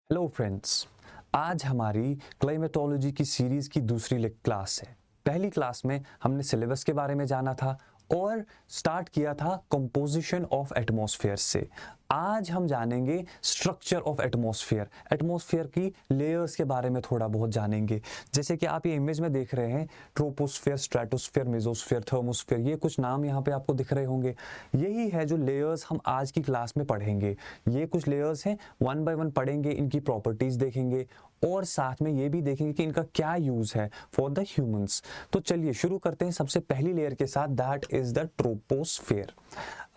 Hello friends, आज हमारी climatology की सीरीज़ की दूसरी क्लास है। पहली क्लास में हमने सिलेबस के बारे में जाना था और स्टार्ट किया था कंपोजिशन ऑफ एटमॉस्फेयर से। आज हम जानेंगे स्ट्रक्चर ऑफ एटमॉस्फेयर, एटमॉस्फेयर की लेयर्स के बारे में थोड़ा बहुत जानेंगे। जैसे कि आप ये इमेज में देख रहे हैं, ट्रोपोस्फेयर, स्ट्रेटोस्फेयर, मेसोस्फेयर, थर्मोस्फेयर, ये कुछ नाम यहाँ पे आपको दिख रहे होंगे। यही है जो लेयर्स हम आज की क्लास में पढ़ेंगे। ये कुछ लेयर्स हैं, वन बाय वन पढ़ेंगे, इनकी प्रॉपर्टीज देखेंगे और साथ में ये भी देखेंगे कि इनका क्या यूज है फॉर द ह्यूमंस। तो चलिए शुरू करते हैं सबसे पहली लेयर के साथ, दैट इज द ट्रोपोस्फेयर।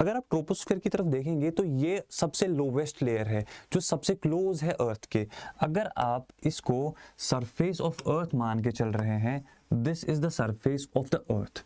अगर आप ट्रोपोस्फेयर की तरफ देखेंगे तो ये सबसे लोवेस्ट लेयर है जो सबसे क्लोज है अर्थ के। अगर आप इसको सरफेस ऑफ अर्थ मान के चल रहे हैं, this is the surface of the earth,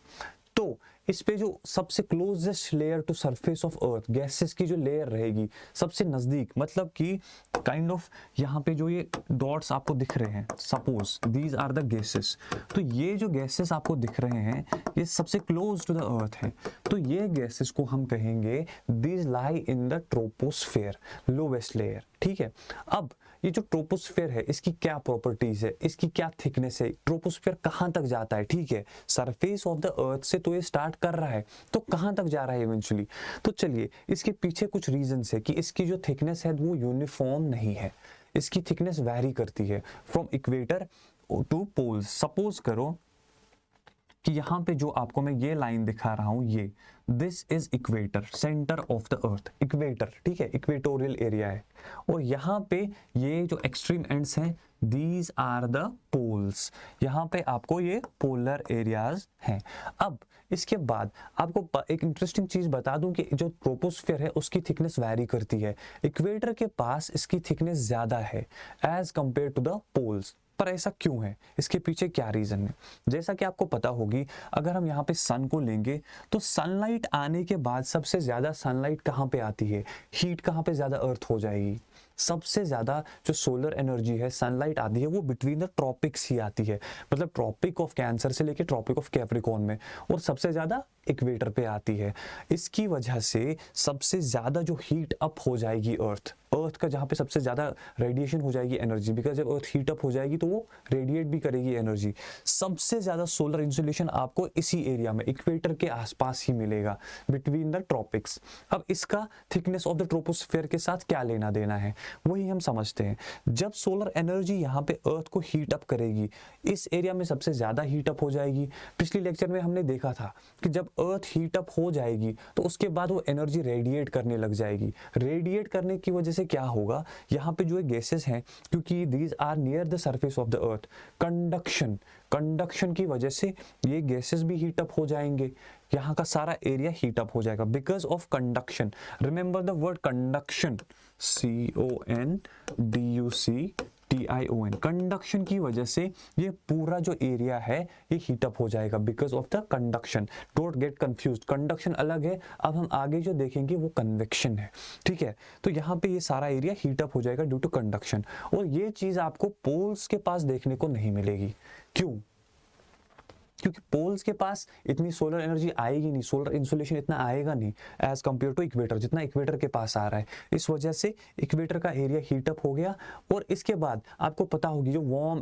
तो इस पे जो सबसे closest layer to surface of earth, gases की जो लेयर रहेगी सबसे नजदीक, मतलब कि काइंड ऑफ यहाँ पे जो ये डॉट्स आपको दिख रहे हैं, suppose these are the gases, तो ये जो गैसेस आपको दिख रहे हैं ये सबसे क्लोज टू द अर्थ है। तो ये गैसेस को हम कहेंगे these lie in the troposphere, lowest layer. ठीक है, अब ये जो ट्रोपोस्फेयर है इसकी क्या प्रॉपर्टीज है, इसकी क्या थिकनेस है, ट्रोपोस्फेयर कहाँ तक जाता है। ठीक है, सरफेस ऑफ द अर्थ से तो ये स्टार्ट कर रहा है, तो कहाँ तक जा रहा है इवेंचुअली। तो चलिए इसके पीछे कुछ रीजंस है कि इसकी जो थिकनेस है वो यूनिफॉर्म नहीं है, इसकी थिकनेस वैरी करती है from equator to poles. Suppose करो कि यहाँ पे जो आपको मैं ये लाइन दिखा रहा हूँ, ये this is equator, centre of the earth, equator. ठीक है, इक्वेटोरियल एरिया है, और यहाँ पे ये जो एक्सट्रीम एंड्स हैं, दीज आर द पोल्स, यहाँ पे आपको ये पोलर एरियाज हैं। अब इसके बाद आपको एक इंटरेस्टिंग चीज बता दूं कि जो ट्रोपोस्फेयर है उसकी थिकनेस वैरी करती है। इक्वेटर के पास इसकी थिकनेस ज्यादा है as compare to the poles. पर ऐसा क्यों है, इसके पीछे क्या रीजन है? जैसा कि आपको पता होगी, अगर हम यहाँ पे सन को लेंगे तो सनलाइट आने के बाद सबसे ज्यादा सनलाइट कहाँ पे आती है, हीट कहाँ पे ज्यादा अर्थ हो जाएगी? सबसे ज्यादा जो सोलर एनर्जी है, सनलाइट आती है, वो बिटवीन द ट्रॉपिक्स ही आती है, मतलब ट्रॉपिक ऑफ कैंसर से लेके ट्रॉपिक ऑफ कैप्रिकॉर्न में, और सबसे ज्यादा इक्वेटर पे आती है। इसकी वजह से सबसे ज्यादा जो हीट अप हो जाएगी अर्थ का, जहाँ पे सबसे ज्यादा रेडिएशन हो जाएगी एनर्जी, बिकॉज जब अर्थ हीट अप हो जाएगी तो वो रेडिएट भी करेगी एनर्जी। सबसे ज्यादा सोलर इंसुलेशन आपको इसी एरिया में, इक्वेटर के आसपास ही मिलेगा, बिटवीन द ट्रॉपिक्स। अब इसका थिकनेस ऑफ द ट्रोपोस्फेयर के साथ क्या लेना देना है, वही हम समझते हैं। जब सोलर एनर्जी यहाँ पे अर्थ को हीट अप करेगी, इस एरिया में सबसे ज्यादा हीट अप हो जाएगी। पिछले लेक्चर में हमने देखा था कि जब अर्थ हीट अप हो जाएगी तो उसके बाद वो एनर्जी रेडिएट करने लग जाएगी। रेडिएट करने की वजह से क्या होगा, यहाँ पे जो गैसेस हैं, क्योंकि these are near the surface of the earth, conduction की वजह से ये गैसेस भी हीट अप हो जाएंगे, यहाँ का सारा एरिया हीट अप हो जाएगा because of conduction. Remember the word conduction, CONDUCTION, conduction की वजह से ये पूरा जो एरिया है ये हीट अप हो जाएगा because of the conduction. Don't get confused, conduction अलग है, अब हम आगे जो देखेंगे वो कन्वेक्शन है। ठीक है, तो यहाँ पे ये सारा एरिया हीट अप हो जाएगा ड्यू टू कंडक्शन, और ये चीज आपको पोल्स के पास देखने को नहीं मिलेगी। क्यों? क्योंकि पोल्स के पास इतनी सोलर एनर्जी आएगी नहीं, सोलर इंसुलेशन इतना आएगा नहीं एज कंपेयर टू इक्वेटर, जितना इक्वेटर के पास आ रहा है। इस वजह से इक्वेटर का एरिया हीट अप हो गया, और इसके बाद आपको पता होगी जो warm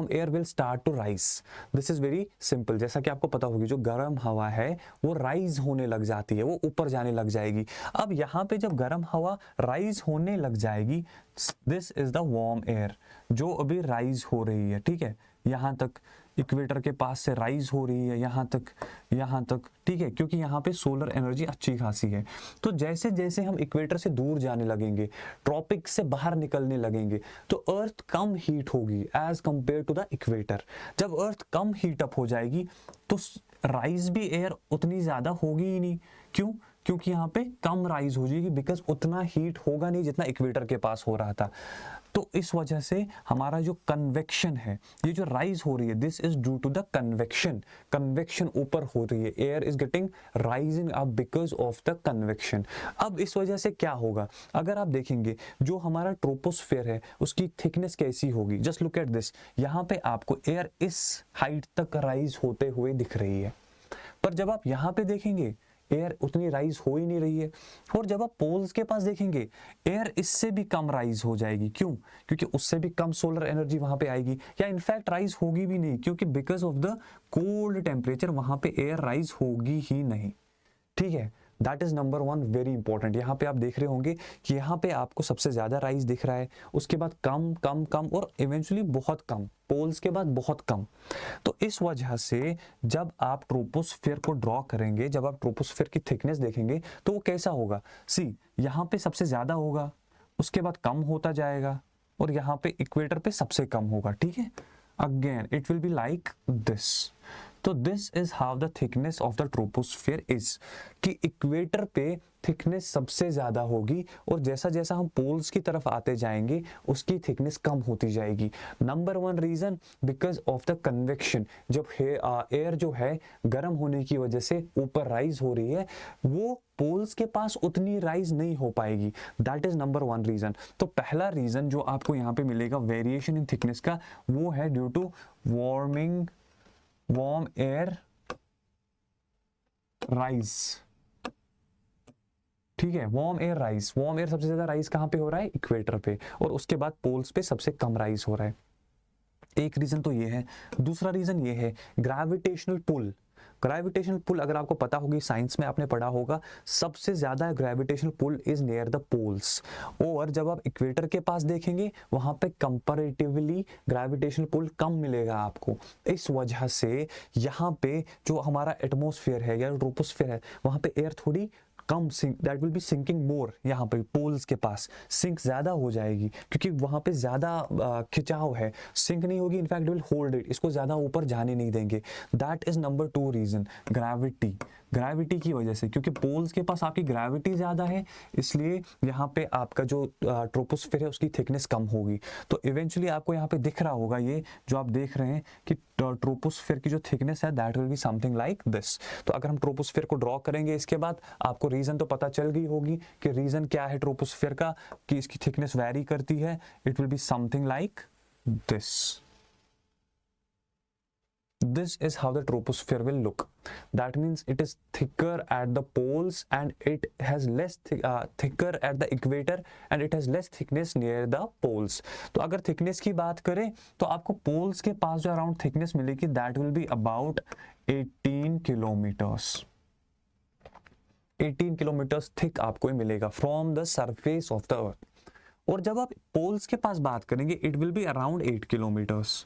air will start to rise. This is very simple, जैसा कि आपको पता होगी जो गर्म हवा है वो राइज होने लग जाती है, वो ऊपर जाने लग जाएगी। अब यहाँ पे जब गर्म हवा राइज होने लग जाएगी, this is the warm air जो अभी राइज हो रही है। ठीक है, यहाँ तक इक्वेटर के पास से राइज हो रही है, यहाँ तक। ठीक है, क्योंकि यहाँ पे सोलर एनर्जी अच्छी खासी है। तो जैसे जैसे हम इक्वेटर से दूर जाने लगेंगे, ट्रॉपिक से बाहर निकलने लगेंगे, तो अर्थ कम हीट होगी as compare to the equator. जब अर्थ कम हीट अप हो जाएगी तो राइज भी एयर उतनी ज्यादा होगी ही नहीं। क्यों? क्योंकि यहाँ पे कम राइज हो जाएगी, बिकॉज उतना हीट होगा नहीं जितना इक्वेटर के पास हो रहा था। तो इस वजह से हमारा जो कन्वेक्शन है, ये जो राइज हो रही है, this is due to the convection ऊपर हो रही है, air is getting rising up because of the convection. अब इस वजह से क्या होगा, अगर आप देखेंगे जो हमारा ट्रोपोस्फेयर है उसकी थिकनेस कैसी होगी, जस्ट लुक एट दिस, यहाँ पे आपको एयर इस हाइट तक राइज होते हुए दिख रही है, पर जब आप यहाँ पे देखेंगे एयर उतनी राइज हो ही नहीं रही है। और जब आप पोल्स के पास देखेंगे एयर इससे भी कम राइज हो जाएगी। क्यों? क्योंकि उससे भी कम सोलर एनर्जी वहां पे आएगी, या इनफैक्ट राइज होगी भी नहीं, क्योंकि because of the cold temperature वहां पे एयर राइज होगी ही नहीं। ठीक है, that is number one, very important. यहाँ पे आप देख रहे होंगे कि यहाँ पे आपको सबसे ज्यादा राइज दिख रहा है, उसके बाद कम कम कम और इवेंचुअली बहुत कम, पोल्स के बाद बहुत कम। तो इस वजह से जब आप ट्रोपोस्फेयर को ड्रॉ करेंगे, जब आप ट्रोपोस्फेयर की थिकनेस देखेंगे तो वो कैसा होगा? सी, यहाँ पे सबसे ज्यादा होगा, उसके बाद कम होता जाएगा, और यहाँ पे इक्वेटर पे सबसे कम होगा। ठीक है, again it will be like this. तो this is how the thickness of the troposphere is, कि इक्वेटर पे थिकनेस सबसे ज्यादा होगी, और जैसा जैसा हम पोल्स की तरफ आते जाएंगे उसकी थिकनेस कम होती जाएगी। Number one reason, because of the convection. जब एयर जो है गर्म होने की वजह से ऊपर राइज हो रही है, वो पोल्स के पास उतनी राइज नहीं हो पाएगी। That is number one reason. तो पहला रीजन जो आपको यहाँ पे मिलेगा वेरिएशन इन थिकनेस का, वो है due to warm air rise. ठीक है, warm air rise, warm air सबसे ज्यादा राइज कहां पे हो रहा है? इक्वेटर पे, और उसके बाद पोल्स पे सबसे कम राइज हो रहा है। एक रीजन तो ये है। दूसरा रीजन ये है ग्रेविटेशनल पुल। ग्रेविटेशनल पुल अगर आपको पता होगी, साइंस में आपने पढ़ा होगा, सबसे ज्यादा gravitational pull is near the poles. और जब आप इक्वेटर के पास देखेंगे वहां पे कंपैरेटिवली ग्रेविटेशनल पुल कम मिलेगा आपको। इस वजह से यहाँ पे जो हमारा एटमॉस्फेयर है या ट्रोपोस्फेयर है, वहां पे एयर थोड़ी कम sink, that will be sinking more. यहाँ पे पोल्स के पास सिंक ज्यादा हो जाएगी, क्योंकि वहां पे ज्यादा खिंचाव है। सिंक नहीं होगी, इनफैक्ट विल होल्ड इट, इसको ज्यादा ऊपर जाने नहीं देंगे। That is number two reason, gravity. Gravity की वजह से, क्योंकि पोल्स के पास आपकी ग्रेविटी ज्यादा है, इसलिए यहाँ पे आपका जो ट्रोपोस्फेयर है उसकी थिकनेस कम होगी। तो इवेंचुअली आपको यहाँ पे दिख रहा होगा, ये जो आप देख रहे हैं कि ट्रोपोस्फेयर की जो थिकनेस है that will be something like this. तो अगर हम ट्रोपोस्फेयर को ड्रॉ करेंगे, इसके बाद आपको रीजन तो पता चल गई होगी कि रीजन क्या है ट्रोपोस्फेयर का, कि इसकी थिकनेस वैरी करती है। It will be something like this. This is how the troposphere will look. That means it is thicker at the poles and it has less thicker at the equator and it has less thickness near the poles. तो अगर thickness की बात करें तो आपको poles के पास जो around thickness मिलेगी that will be about 18 kilometers. 18 kilometers thick आपको मिलेगा from the surface of the earth. और जब आप poles के पास बात करेंगे it will be around 8 kilometers.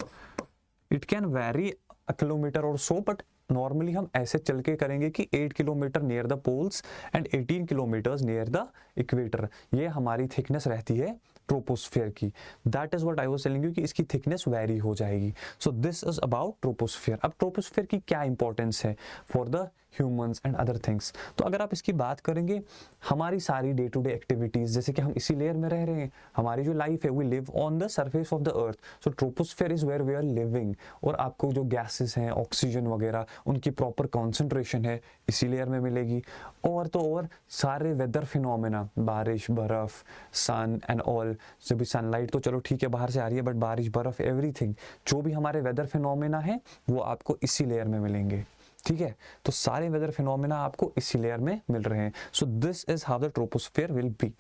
It can vary a kilometer or so, but normally हम ऐसे चल के करेंगे कि 8 kilometer near the poles and 18 kilometers near the equator. ये हमारी थिकनेस रहती है ट्रोपोस्फेयर की। That is what I was telling you कि इसकी थिकनेस वेरी हो जाएगी। So this is about troposphere. अब ट्रोपोस्फेयर की क्या इंपॉर्टेंस है for the humans and other things? तो अगर आप इसकी बात करेंगे, हमारी सारी डे टू डे एक्टिविटीज, जैसे कि हम इसी लेयर में रह रहे हैं, हमारी जो लाइफ है we live on the surface of the earth. So troposphere is where we are living. और आपको जो गैसेस हैं, ऑक्सीजन वगैरह, उनकी प्रॉपर कॉन्सेंट्रेशन है इसी लेयर में मिलेगी। और तो और सारे वेदर फिनोमेना, बारिश, बर्फ, सन एंड ऑल, जब भी सनलाइट तो चलो ठीक है बाहर से आ रही है, बट बारिश, बर्फ, एवरीथिंग जो भी हमारे वेदर फिनोमेना है वो आपको इसी लेयर में मिलेंगे। ठीक है, तो सारे वेदर फिनोमेना आपको इसी लेयर में मिल रहे हैं। सो this is how the troposphere will be.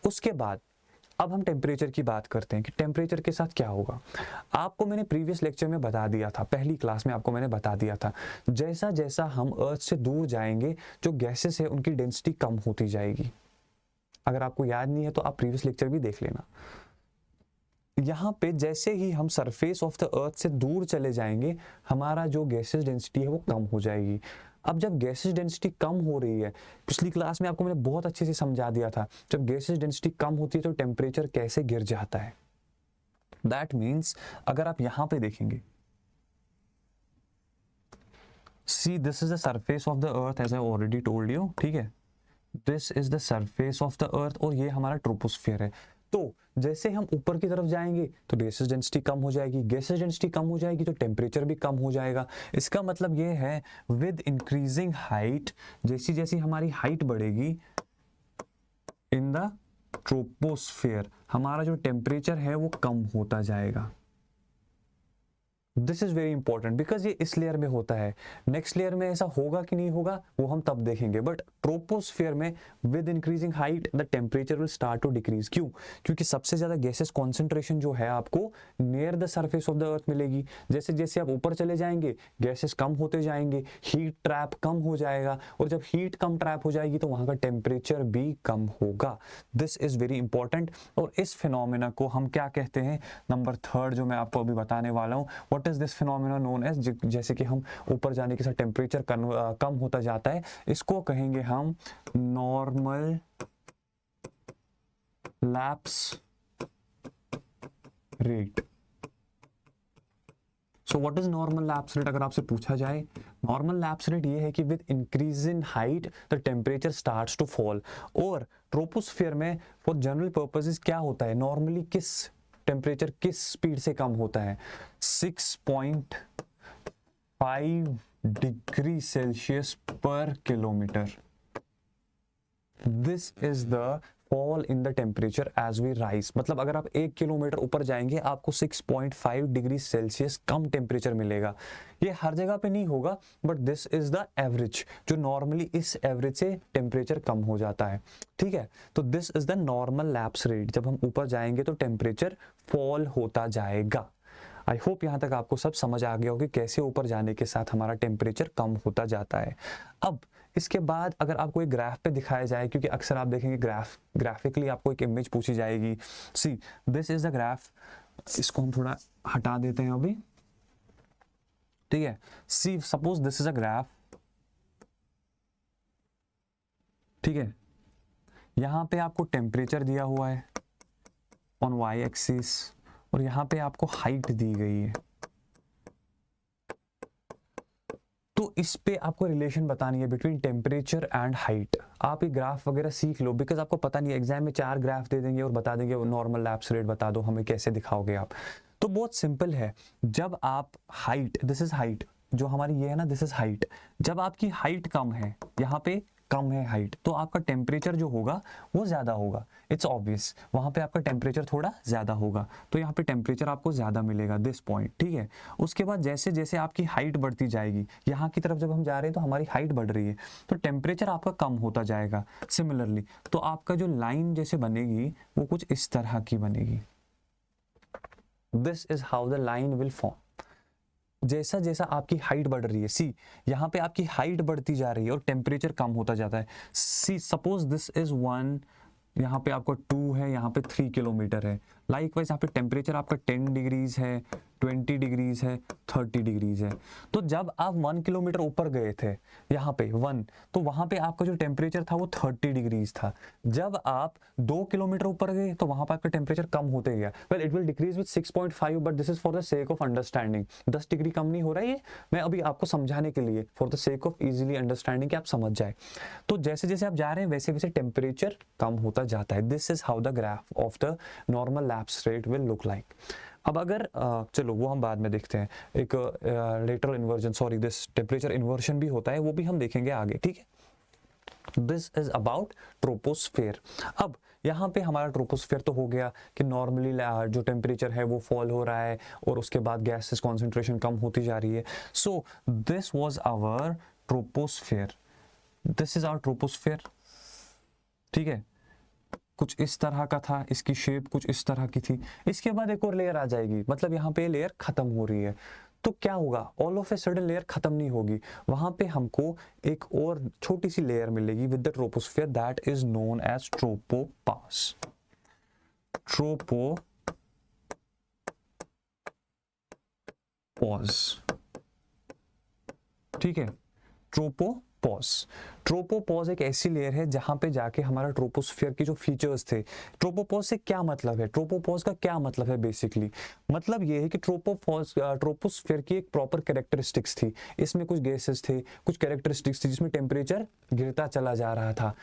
उसके बाद अब हम टेम्परेचर की बात करते हैं कि टेम्परेचर के साथ क्या होगा। आपको मैंने प्रीवियस लेक्चर में बता दिया था, पहली क्लास में आपको मैंने बता दिया था, जैसा जैसा हम अर्थ से दूर जाएंगे जो गैसेस है उनकी डेंसिटी कम होती जाएगी। अगर आपको याद नहीं है तो आप प्रीवियस लेक्चर भी देख लेना। यहाँ पे जैसे ही हम सरफेस ऑफ द अर्थ से दूर चले जाएंगे, हमारा जो गैसेस डेंसिटी है वो कम हो जाएगी। अब जब गैसेस डेंसिटी कम हो रही है, पिछली क्लास में आपको मैंने बहुत अच्छे से समझा दिया था, जब गैसेस डेंसिटी कम होती है तो टेम्परेचर कैसे गिर जाता है। दैट मीन्स अगर आप यहाँ पे देखेंगे, see this is the surface of the earth as I already told you. ठीक है, this is the surface of the earth और ये हमारा ट्रोपोस्फेयर है। तो जैसे हम ऊपर की तरफ जाएंगे तो गैसेस डेंसिटी कम हो जाएगी, गैसेस डेंसिटी कम हो जाएगी तो टेम्परेचर भी कम हो जाएगा। इसका मतलब ये है विद इंक्रीजिंग हाइट, जैसी जैसी हमारी हाइट बढ़ेगी इन द ट्रोपोस्फेयर, हमारा जो टेम्परेचर है वो कम होता जाएगा। This is very important because ये इस लेयर में होता है, नेक्स्ट लेयर में ऐसा होगा कि नहीं होगा वो हम तब देखेंगे, बट ट्रोपोस्फेयर में with increasing height the temperature will start to decrease. क्यों? क्योंकि सबसे ज्यादा गैसेस कॉन्सेंट्रेशन जो है आपको near the surface of the earth मिलेगी। जैसे जैसे आप ऊपर चले जाएंगे गैसेस कम होते जाएंगे, हीट ट्रैप कम हो जाएगा, और जब हीट कम ट्रैप हो जाएगी तो वहां का टेम्परेचर भी कम होगा। This is very important. और इस फिनोमेना को हम क्या कहते हैं? नंबर थर्ड जो मैं आपको अभी बताने वाला हूँ, what is this phenomena known as, जैसे कि हम ऊपर जाने के साथ टेम्परेचर कम होता जाता है, इसको कहेंगे हम normal lapse rate. So what is normal lapse rate? अगर आपसे पूछा जाए, नॉर्मल लैप्स रेट ये है कि with increase in height the temperature starts to fall. और ट्रोपोस्फियर में फॉर जनरल पर्पसेस क्या होता है, नॉर्मली किस टेम्परेचर किस स्पीड से कम होता है? 6.5 डिग्री सेल्सियस पर kilometer. This is the fall in the temperature as we rise. मतलब अगर आप 1 किलोमीटर ऊपर जाएंगे आपको 6.5 डिग्री सेल्सियस कम टेम्परेचर मिलेगा। ये हर जगह पे नहीं होगा, but this is the average, जो नॉर्मली इस एवरेज से टेम्परेचर कम हो जाता है। ठीक है, तो this is the normal lapse rate. जब हम ऊपर जाएंगे तो टेम्परेचर फॉल होता जाएगा। आई होप यहाँ तक आपको सब समझ आ गया हो कि कैसे ऊपर जाने के साथ हमारा टेम्परेचर कम होता जाता है। अब इसके बाद अगर आपको एक ग्राफ पे दिखाया जाए, क्योंकि अक्सर आप देखेंगे ग्राफिकली आपको एक इमेज पूछी जाएगी, see this is the graph. इसको हम थोड़ा हटा देते हैं अभी, ठीक है। See suppose this is a graph, ठीक है। यहां पे आपको टेम्परेचर दिया हुआ है ऑन वाई एक्सिस, और यहां पे आपको हाइट दी गई है। तो इस पे आपको रिलेशन बतानी है बिटवीन टेम्परेचर एंड हाइट। आप ये ग्राफ वगैरह सीख लो, बिकॉज आपको पता नहीं है, एग्जाम में 4 ग्राफ दे देंगे और बता देंगे नॉर्मल लैप्स रेट बता दो, हमें कैसे दिखाओगे आप। तो बहुत सिंपल है, जब आप हाइट, दिस इज हाइट, जो हमारी ये है ना, दिस इज हाइट। जब आपकी हाइट कम है, यहाँ पे कम है हाइट, तो आपका टेम्परेचर जो होगा वो ज्यादा होगा। इट्स ऑब्वियस, वहां पे आपका टेम्परेचर थोड़ा ज्यादा होगा, तो यहाँ पे टेम्परेचर आपको ज्यादा मिलेगा, दिस पॉइंट, ठीक है। उसके बाद जैसे जैसे आपकी हाइट बढ़ती जाएगी, यहाँ की तरफ जब हम जा रहे हैं तो हमारी हाइट बढ़ रही है, तो टेम्परेचर आपका कम होता जाएगा। सिमिलरली तो आपका जो लाइन जैसे बनेगी वो कुछ इस तरह की बनेगी। This is how the line will form. जैसा जैसा आपकी हाइट बढ़ रही है, सी यहाँ पे आपकी हाइट बढ़ती जा रही है और टेम्परेचर कम होता जाता है। सी सपोज दिस इज 1, यहाँ पे आपको 2 है, यहाँ पे 3 किलोमीटर है। लाइकवाइज यहाँ पे टेम्परेचर आपका 10 डिग्रीज है, 20 डिग्रीज है, 30 डिग्रीज है। तो जब आप 1 किलोमीटर ऊपर गए थे, यहाँ पे 1, तो वहां पे आपका जो टेम्परेचर था वो 30 डिग्रीज था। जब आप 2 किलोमीटर ऊपर गए तो वहां पर आपका टेम्परेचर कम होते गया। Well it will decrease with 6.5, but this is for the sake of understanding. 10 degree कम नहीं हो रहा है, ये मैं अभी आपको समझाने के लिए, for the sake of easily understanding, कि आप समझ जाए। तो जैसे जैसे आप जा रहे हैं वैसे वैसे टेम्परेचर कम होता जाता है। This is how the graph of the normal lapse rate will look like. अब अगर चलो वो हम बाद में देखते हैं, एक lateral inversion, sorry this temperature inversion भी होता है, वो भी हम देखेंगे आगे, ठीक है। This is about troposphere. अब यहाँ पे हमारा ट्रोपोस्फेयर तो हो गया कि नॉर्मली जो टेम्परेचर है वो फॉल हो रहा है और उसके बाद गैसेस कॉन्सेंट्रेशन कम होती जा रही है। So this was our troposphere, this is our troposphere, ठीक है। कुछ इस तरह का था, इसकी शेप कुछ इस तरह की थी। इसके बाद एक और लेयर आ जाएगी, मतलब यहाँ पे लेयर खत्म हो रही है, तो क्या होगा, all of a sudden layer खत्म नहीं होगी, वहां पे हमको एक और छोटी सी लेयर मिलेगी with the troposphere, that is known as tropopause. Tropopause, ठीक है। ट्रोपोपॉज, ट्रोपोपॉज एक ऐसी लेयर है जहां पे जाके हमारा ट्रोपोस्फेयर की जो फीचर्स थे, ट्रोपोपॉज से क्या मतलब है, ट्रोपोपॉज का क्या मतलब है, बेसिकली मतलब ये है कि ट्रोपोस्फेयर की एक प्रॉपर कैरेक्टरिस्टिक्स थी, इसमें कुछ गैसेस थे, कुछ कैरेक्टरिस्टिक्स थी, जिसमें टेम्परेचर गिरता चला जा रहा था।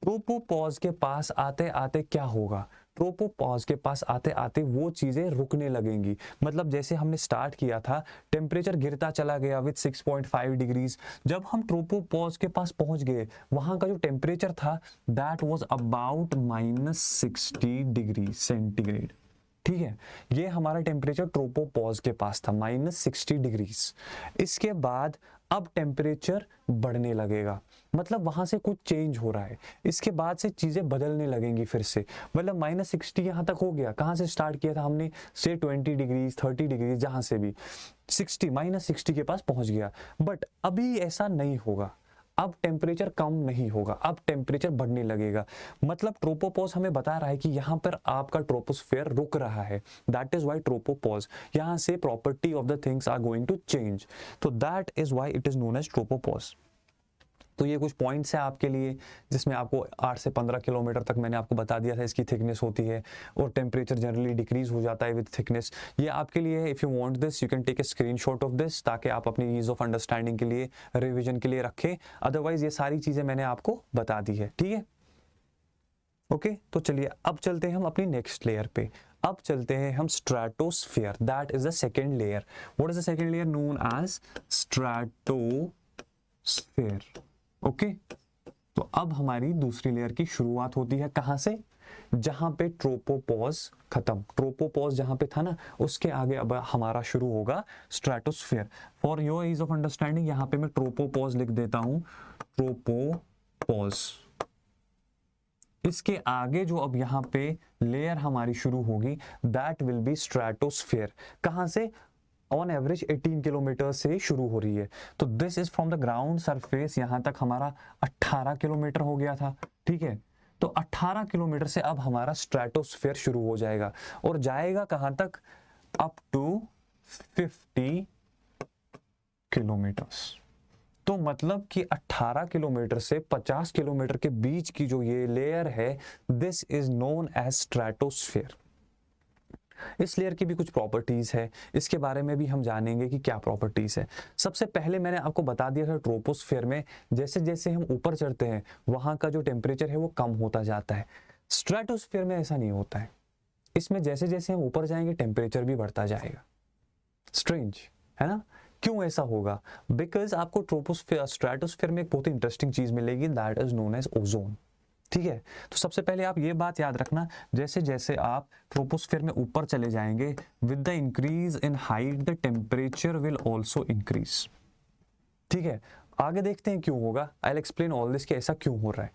ट्रोपोपॉज के पास आते आते क्या होगा, ट्रोपोपॉज के पास आते आते वो चीजें रुकने लगेंगी। मतलब जैसे हमने स्टार्ट किया था, टेम्परेचर गिरता चला गया विद 6.5 डिग्रीज, जब हम ट्रोपोपॉज के पास पहुंच गए, वहां का जो टेम्परेचर था that was about -60 degree centigrade, ठीक है, ये हमारा टेम्परेचर ट्रोपोपॉज के पास था -60 डिग्रीज। इसके बाद अब टेम्परेचर बढ़ने लगेगा, मतलब वहां से कुछ चेंज हो रहा है, इसके बाद से चीजें बदलने लगेंगी फिर से। मतलब -60 यहाँ तक हो गया, कहाँ से स्टार्ट किया था हमने, से 20 डिग्रीज 30 डिग्रीज, जहां से भी 60 -60 के पास पहुंच गया। बट अभी ऐसा नहीं होगा, अब टेम्परेचर कम नहीं होगा, अब टेम्परेचर बढ़ने लगेगा। मतलब ट्रोपोपॉज हमें बता रहा है कि यहाँ पर आपका ट्रोपोस्फेयर रुक रहा है, दैट इज वाई ट्रोपोपॉज, यहाँ से property of the things are going to change, तो that is why it is known as tropopause. तो ये कुछ पॉइंट्स हैं आपके लिए, जिसमें आपको 8 से 15 किलोमीटर तक मैंने आपको बता दिया था इसकी थिकनेस होती है, और टेम्परेचर जनरली डिक्रीज हो जाता है विद थिकनेस। ये आपके लिए है, if you want this you can take a screenshot of this, ताकि आप अपनी ईज ऑफ अंडरस्टैंडिंग के लिए, रिविजन के लिए रखें। अदरवाइज ये सारी चीज़ें मैंने आपको बता दी है, ठीक है। ओके तो चलिए अब चलते हैं हम अपनी नेक्स्ट लेयर पे। अब चलते हैं हम stratosphere, that is the second layer. What is the second layer? Known as stratosphere. Okay तो अब हमारी दूसरी लेयर की शुरुआत होती है कहां से? जहां पे ट्रोपोपॉज खत्म, ट्रोपोपॉज जहां पे था ना, उसके आगे अब हमारा शुरू होगा stratosphere. For your ease of understanding यहां पे मैं ट्रोपोपॉज लिख देता हूं, ट्रोपोपॉज। इसके आगे जो अब यहाँ पे लेयर हमारी शुरू होगी, दैट विल बी स्ट्रेटोस्फियर। कहां से? ऑन एवरेज 18 किलोमीटर से शुरू हो रही है। तो this is from the ground surface, यहां तक हमारा 18 किलोमीटर हो गया था, ठीक है। तो 18 किलोमीटर से अब हमारा स्ट्रेटोस्फियर शुरू हो जाएगा, और जाएगा कहां तक? Up to 50 kilometers. तो मतलब कि 18 किलोमीटर से 50 किलोमीटर के बीच की जो ये लेयर है, this is known as stratosphere. इस लेयर की भी कुछ प्रॉपर्टीज है, इसके बारे में भी हम जानेंगे कि क्या प्रॉपर्टीज है। सबसे पहले मैंने आपको बता दिया था ट्रोपोस्फियर में जैसे जैसे हम ऊपर चढ़ते हैं वहां का जो टेम्परेचर है वो कम होता जाता है। स्ट्रेटोस्फियर में ऐसा नहीं होता है, इसमें जैसे जैसे हम ऊपर जाएंगे टेम्परेचर भी बढ़ता जाएगा। स्ट्रेंज है ना? क्यों ऐसा होगा? बिकॉज आपको ट्रोपोस्फियर स्ट्रेटोस्फियर में एक बहुत ही इंटरेस्टिंग चीज मिलेगी, that is known as ozone. ठीक है, तो सबसे पहले आप ये बात याद रखना, जैसे जैसे आप ट्रोपोस्फियर में ऊपर चले जाएंगे, with the increase in height the temperature will also increase. ठीक है, आगे देखते हैं क्यों होगा। I will explain all this कि ऐसा क्यों हो रहा है।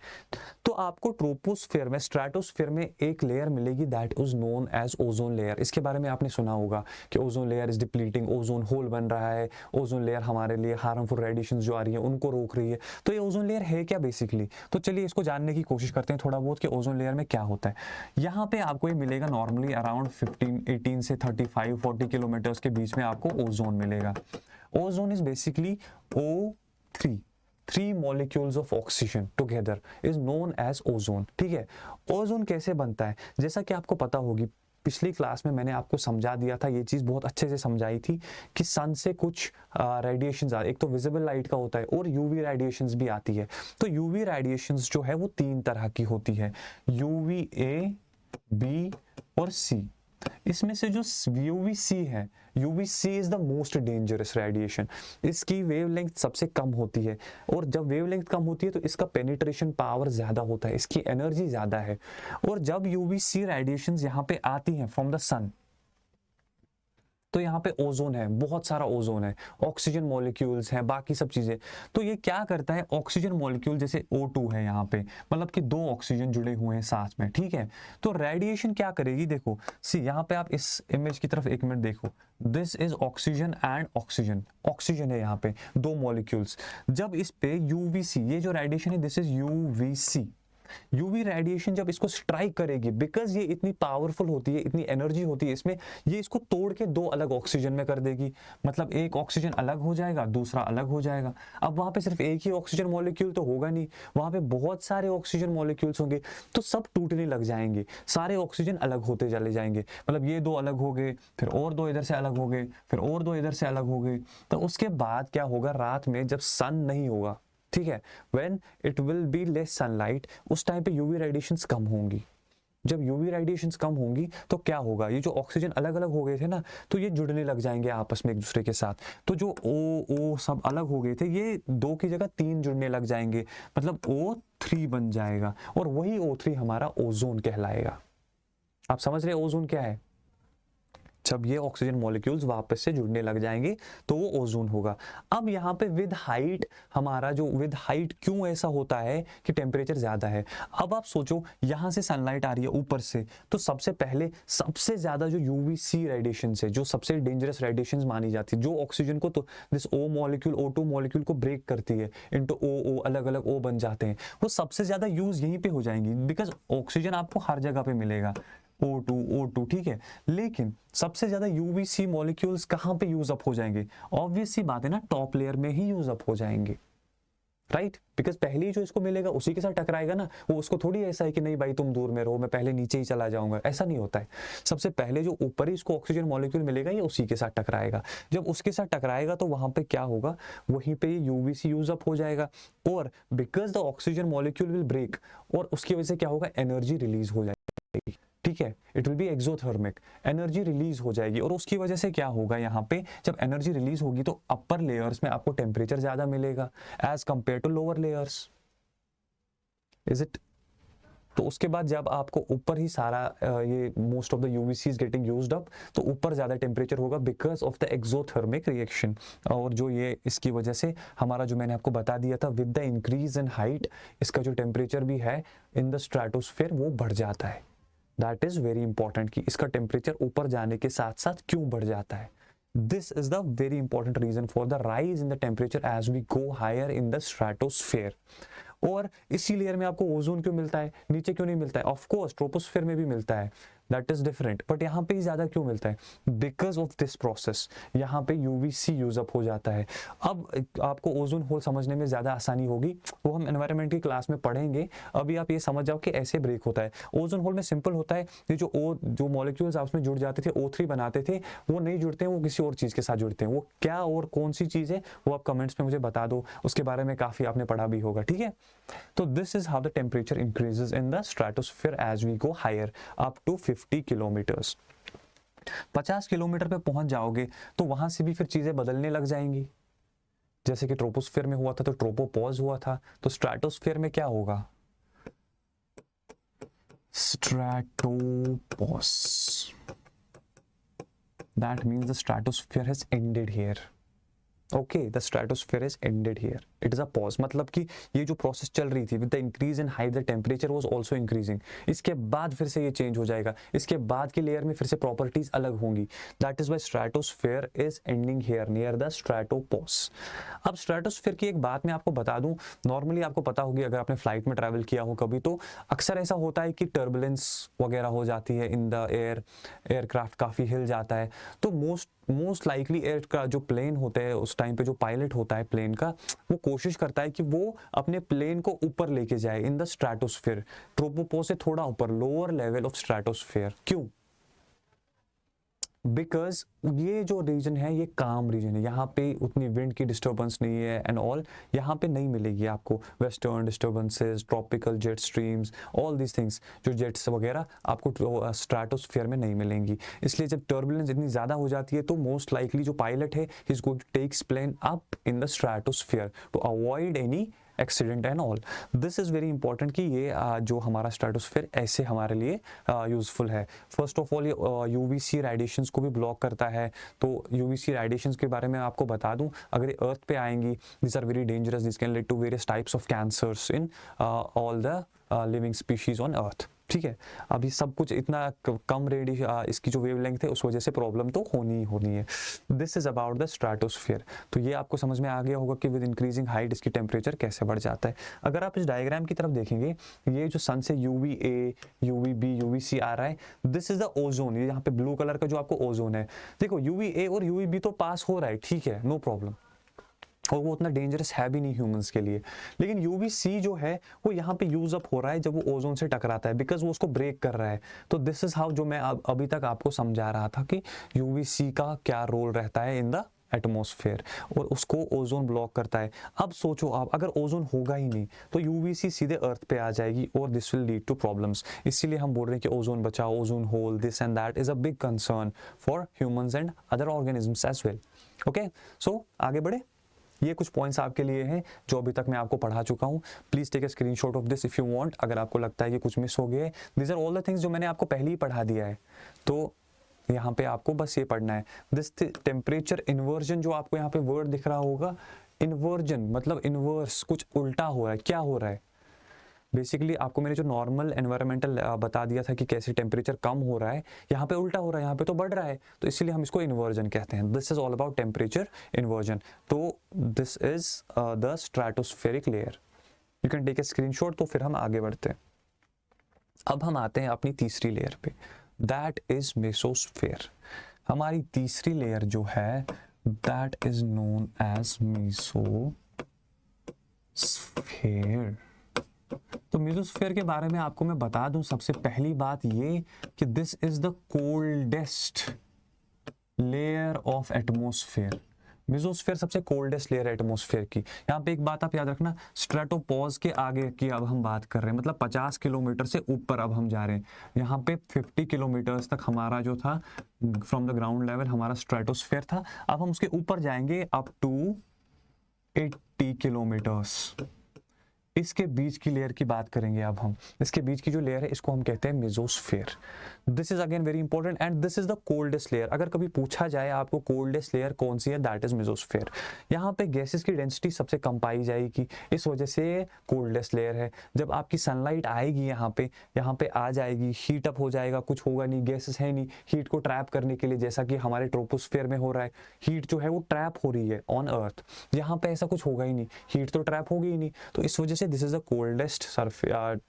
तो आपको ट्रोपोस्फियर में स्ट्रेटोस्फियर में एक लेयर मिलेगी, that is known as ozone layer. इसके बारे में आपने सुना होगा कि ozone layer is depleting, ozone hole बन रहा है, ओजोन लेयर हमारे लिए हार्मफुल रेडिएशन जो आ रही है उनको रोक रही है। तो ये ओजोन लेयर है क्या बेसिकली? तो चलिए इसको जानने की कोशिश करते हैं थोड़ा बहुत कि ओजोन लेयर में क्या होता है। यहाँ पे आपको ये मिलेगा नॉर्मली अराउंड 18 से 35-40 किलोमीटर्स के बीच में आपको ओजोन मिलेगा। Ozone is basically three molecules of oxygen together is known as ozone। ठीक है, ओजोन कैसे बनता है? जैसा कि आपको पता होगी, पिछली क्लास में मैंने आपको समझा दिया था, ये चीज़ बहुत अच्छे से समझाई थी कि सन से कुछ रेडिएशंस एक तो विजिबल लाइट का होता है और यूवी रेडिएशंस भी आती है। तो यूवी रेडिएशंस जो है वो 3 तरह की होती है, यूवी ए, बी और सी। इसमें से जो UVC है, UVC is the most dangerous radiation. इसकी वेवलेंथ सबसे कम होती है, और जब वेवलेंथ कम होती है तो इसका पेनिट्रेशन पावर ज्यादा होता है, इसकी एनर्जी ज्यादा है। और जब UVC रेडिएशंस यहाँ पे आती हैं फ्रॉम द सन, तो यहाँ पे ओजोन है, बहुत सारा ओजोन है, ऑक्सीजन मॉलिक्यूल्स हैं, बाकी सब चीजें। तो ये क्या करता है, ऑक्सीजन मॉलिक्यूल जैसे O2 है यहाँ पे, मतलब कि 2 ऑक्सीजन जुड़े हुए हैं साथ में। ठीक है, तो रेडिएशन क्या करेगी, देखो सी यहाँ पे आप इस इमेज की तरफ 1 मिनट देखो, this is oxygen and oxygen, oxygen है यहाँ पे 2 मॉलिक्यूल्स। जब इस पे UVC, ये जो रेडिएशन है this is UVC, UV radiation जब इसको स्ट्राइक करेगी, बिकॉज ये इतनी पावरफुल होती है, इतनी एनर्जी होती है इसमें, ये इसको तोड़ के 2 अलग ऑक्सीजन में कर देगी। मतलब एक ऑक्सीजन अलग हो जाएगा, दूसरा अलग हो जाएगा। अब वहां पे सिर्फ एक ही ऑक्सीजन मॉलिक्यूल तो होगा नहीं, वहां पे बहुत सारे ऑक्सीजन मॉलिक्यूल्स होंगे, तो सब टूटने लग जाएंगे, सारे ऑक्सीजन अलग होते चले जाएंगे। मतलब ये 2 अलग हो गए, फिर और 2 इधर से अलग हो गए, फिर और 2 इधर से अलग हो गए। तो उसके बाद क्या होगा, रात में जब सन नहीं होगा, ठीक है, when it will be less sunlight, उस टाइम पे यूवी रेडिएशंस कम होंगी। जब यूवी रेडिएशंस कम होंगी तो क्या होगा, ये जो ऑक्सीजन अलग अलग हो गए थे ना, तो ये जुड़ने लग जाएंगे आपस में एक दूसरे के साथ। तो जो O सब अलग हो गए थे, ये 2 की जगह 3 जुड़ने लग जाएंगे, मतलब O3 बन जाएगा, और वही O3 हमारा ओजोन कहलाएगा। आप समझ रहे ओजोन क्या है? जब ये ऑक्सीजन मॉलिक्यूल्स वापस से जुड़ने लग जाएंगे तो वो ओजोन होगा। अब यहाँ पे विद हाइट, हमारा जो विद हाइट क्यों ऐसा होता है कि टेम्परेचर ज़्यादा है। अब आप सोचो यहाँ से सनलाइट आ रही है ऊपर से, तो सबसे पहले सबसे ज़्यादा जो यूवीसी रेडिएशन है, जो सबसे डेंजरस रेडिएशन मानी जाती है, जो ऑक्सीजन को, तो this O molecule, O2 molecule को ब्रेक करती है इनटू O अलग अलग O बन जाते हैं, वो सबसे ज़्यादा यूज़ यहीं पे हो जाएंगी, बिकॉज ऑक्सीजन आपको हर जगह पे मिलेगा, O2 ठीक है। लेकिन सबसे ज्यादा यूवीसी मॉलिक्यूल्स कहां पे यूज अप हो जाएंगे? ऑब्वियस सी बात है ना, टॉप लेयर में ही यूज अप हो जाएंगे, राइट? बिकॉज पहले ही जो इसको मिलेगा उसी के साथ टकराएगा ना, वो उसको थोड़ी ऐसा है कि नहीं भाई तुम दूर में रहो, मैं पहले नीचे ही चला जाऊंगा, ऐसा नहीं होता है। सबसे पहले जो ऊपर ही इसको ऑक्सीजन मॉलिक्यूल मिलेगा ये उसी के साथ टकराएगा, जब उसके साथ टकराएगा तो वहां पे क्या होगा, वहीं पे यूवीसी यूज अप हो जाएगा, और because the oxygen molecule will break, और उसकी वजह से क्या होगा, एनर्जी रिलीज हो जाएगी, ठीक है, it will be exothermic, energy release हो जाएगी, और उसकी वजह से क्या होगा, यहाँ पे जब एनर्जी रिलीज होगी तो अपर लेयर्स में आपको टेम्परेचर ज्यादा मिलेगा as compare to lower layers, is it? तो उसके बाद जब आपको ऊपर ही सारा ये most of the UVC is getting used up, तो ऊपर ज्यादा टेम्परेचर होगा because of the exothermic reaction, और जो ये इसकी वजह से हमारा जो मैंने आपको बता दिया था, with the increase in height इसका जो टेम्परेचर भी है इन द स्ट्रेटोस्फीयर वो बढ़ जाता है। दैट इज वेरी इंपॉर्टेंट कि इसका टेम्परेचर ऊपर जाने के साथ साथ क्यों बढ़ जाता है। This is the very important reason for the rise in the temperature as we go higher in the stratosphere. और इसी लेयर में आपको ओजोन क्यों मिलता है, नीचे क्यों नहीं मिलता है? ऑफ कोर्स ट्रोपोस्फीयर में भी मिलता है, दैट इज डिफरेंट, बट यहाँ पे ही ज्यादा क्यों मिलता है? बिकॉज ऑफ दिस प्रोसेस, यहाँ पे यूवीसी यूज अप हो जाता है। अब आपको ओजोन होल समझने में ज्यादा आसानी होगी, वो हम एनवायरनमेंट की क्लास में पढ़ेंगे। अभी आप ये समझ जाओ कि ऐसे ब्रेक होता है। ओजोन होल में सिंपल होता है, ये जो मॉलिक्यूल्स आपस में जुड़ जाते थे, O3 बनाते थे, वो नहीं जुड़ते हैं, वो किसी और चीज के साथ जुड़ते हैं। वो क्या और कौन सी चीज है वो आप कमेंट्स में मुझे बता दो, उसके बारे में काफी आपने पढ़ा भी होगा, ठीक है। तो this is how the temperature increases in the stratosphere as we go higher up to 50 kilometers. 50 kilometer पे पहुंच जाओगे तो वहां से भी फिर चीजें बदलने लग जाएंगी। जैसे कि ट्रोपोस्फीयर में हुआ था तो ट्रोपोपॉज हुआ था, तो स्ट्रेटोस्फीयर में क्या होगा? Stratopause, that means the stratosphere has ended here. Okay, the stratosphere is ended here, it is a pause, मतलब कि ये जो प्रोसेस चल रही थी with the increase in height the temperature was also increasing, इसके बाद फिर से ये चेंज हो जाएगा, इसके बाद की लेयर में फिर से प्रॉपर्टीज अलग होंगी। That is why stratosphere is ending here near the stratopause. अब स्ट्रेटोस्फीयर की एक बात मैं आपको बता दूं, नॉर्मली आपको पता होगी अगर आपने फ्लाइट में ट्रैवल किया हो कभी, तो अक्सर ऐसा होता है कि टर्बुलेंस वगैरह हो जाती है इन द एयर, एयरक्राफ्ट काफ़ी हिल जाता है। तो मोस्ट लाइकली एयर का जो प्लेन होता है उस टाइम पे जो पायलट होता है प्लेन का, वो कोशिश करता है कि वो अपने प्लेन को ऊपर लेके जाए इन द स्ट्रेटोस्फीयर, ट्रोपोपॉज से थोड़ा ऊपर, लोअर लेवल ऑफ स्ट्रेटोस्फीयर। क्यों? बिकॉज ये जो रीजन है ये काम रीजन है, यहाँ पे उतनी विंड की डिस्टर्बेंस नहीं है एंड ऑल, यहाँ पे नहीं मिलेगी आपको western disturbances, tropical jet streams, all these things, जो जेट्स वगैरह आपको स्ट्रेटोस्फीयर में नहीं मिलेंगी। इसलिए जब टर्बुलेंस इतनी ज़्यादा हो जाती है तो मोस्ट लाइकली जो पायलट है he is going to takes plane up in the stratosphere to avoid any accident and all. This is very important कि ये जो हमारा स्ट्रेटोस्फीयर ऐसे हमारे लिए यूजफुल है। फर्स्ट ऑफ ऑल ये यूवीसी रेडिएशंस को भी ब्लॉक करता है, तो यूवीसी रेडिएशंस के बारे में आपको बता दूं, अगर ये अर्थ पे आएंगी this are very dangerous, this can lead to various types of cancers in all the living species on earth, ठीक है। अभी सब कुछ इतना कम इसकी जो वेवलेंथ है उस वजह से प्रॉब्लम तो होनी ही होनी है। This is about the stratosphere. तो ये आपको समझ में आ गया होगा कि विद इंक्रीजिंग हाइट इसकी टेम्परेचर कैसे बढ़ जाता है। अगर आप इस डायग्राम की तरफ देखेंगे, ये जो सन से UVA, UVB, UVC आ रहा है, दिस इज द ओजोन। ये यहाँ पे ब्लू कलर का जो आपको ओजोन है, देखो UVA और UVB तो पास हो रहा है, ठीक है, नो प्रॉब्लम, और वो उतना डेंजरस है भी नहीं ह्यूमंस के लिए। लेकिन UVC जो है वो यहाँ पे यूज अप हो रहा है जब वो ओजोन से टकराता है, बिकॉज वो उसको ब्रेक कर रहा है। तो दिस इज हाउ, जो मैं अभी तक आपको समझा रहा था कि UVC का क्या रोल रहता है इन द एटमॉस्फेयर, और उसको ओजोन ब्लॉक करता है। अब सोचो आप, अगर ओजोन होगा ही नहीं तो UVC सीधे अर्थ पे आ जाएगी और this will lead to problems. इसीलिए हम बोल रहे हैं कि ओजोन बचाओ, ozone hole, this and that is a big concern for humans and other organisms as well. Okay, so आगे बढ़े। ये कुछ पॉइंट्स आपके लिए हैं जो अभी तक मैं आपको पढ़ा चुका हूँ। Please take a screenshot of this if you want, अगर आपको लगता है कि कुछ मिस हो गया है। These are all the things जो मैंने आपको पहले ही पढ़ा दिया है। तो यहाँ पे आपको बस ये पढ़ना है, दिस टेम्परेचर इन्वर्जन, जो आपको यहाँ पे वर्ड दिख रहा होगा, इन्वर्जन मतलब इन्वर्स, कुछ उल्टा हो रहा है। क्या हो रहा है? बेसिकली आपको मैंने जो नॉर्मल एनवायरमेंटल बता दिया था कि कैसे टेम्परेचर कम हो रहा है, यहाँ पे उल्टा हो रहा है, यहाँ पे तो बढ़ रहा है, तो इसलिए हम इसको इन्वर्जन कहते हैं। This is all about temperature inversion. तो this is the stratospheric layer. You can take a screenshot. तो फिर हम आगे बढ़ते हैं। अब हम आते हैं अपनी तीसरी लेयर पे, दैट इज मेसोस्फेयर। हमारी तीसरी लेयर जो है that is known as mesosphere. तो मेसोस्फेयर के बारे में आपको मैं बता दूं, सबसे पहली बात ये कि this is the coldest layer of atmosphere. Mesosphere सबसे कोल्डेस्ट लेयर है एटमॉस्फेयर की। यहाँ पे एक बात आप याद रखना, स्ट्रेटोपॉज के आगे की अब हम बात कर रहे हैं, मतलब 50 किलोमीटर से ऊपर अब हम जा रहे हैं। यहाँ पे 50 किलोमीटर्स तक हमारा जो था फ्रॉम द ग्राउंड लेवल हमारा स्ट्रेटोस्फेयर था। अब हम उसके ऊपर जाएंगे अप टू 80 किलोमीटर्स। इसके बीच की लेयर की बात करेंगे अब हम। इसके बीच की जो लेयर है इसको हम कहते हैं mesosphere. This is again very important and this is the coldest layer. अगर कभी पूछा जाए आपको कोल्डेस्ट लेयर कौन सी है, दैट इज मेसोस्फेयर। यहाँ पे गैसेस की डेंसिटी सबसे कम पाई जाएगी, इस वजह से कोल्डेस्ट लेयर है। जब आपकी सनलाइट आएगी यहाँ पे आ जाएगी, हीट अप हो जाएगा, कुछ होगा नहीं, गैसेस है नहीं हीट को ट्रैप करने के लिए, जैसा कि हमारे ट्रोपोस्फेयर में हो रहा है। हीट जो है वो ट्रैप हो रही है ऑन अर्थ, यहाँ पे ऐसा कुछ होगा ही नहीं, हीट तो ट्रैप होगी ही नहीं। तो इस वजह से this is the coldest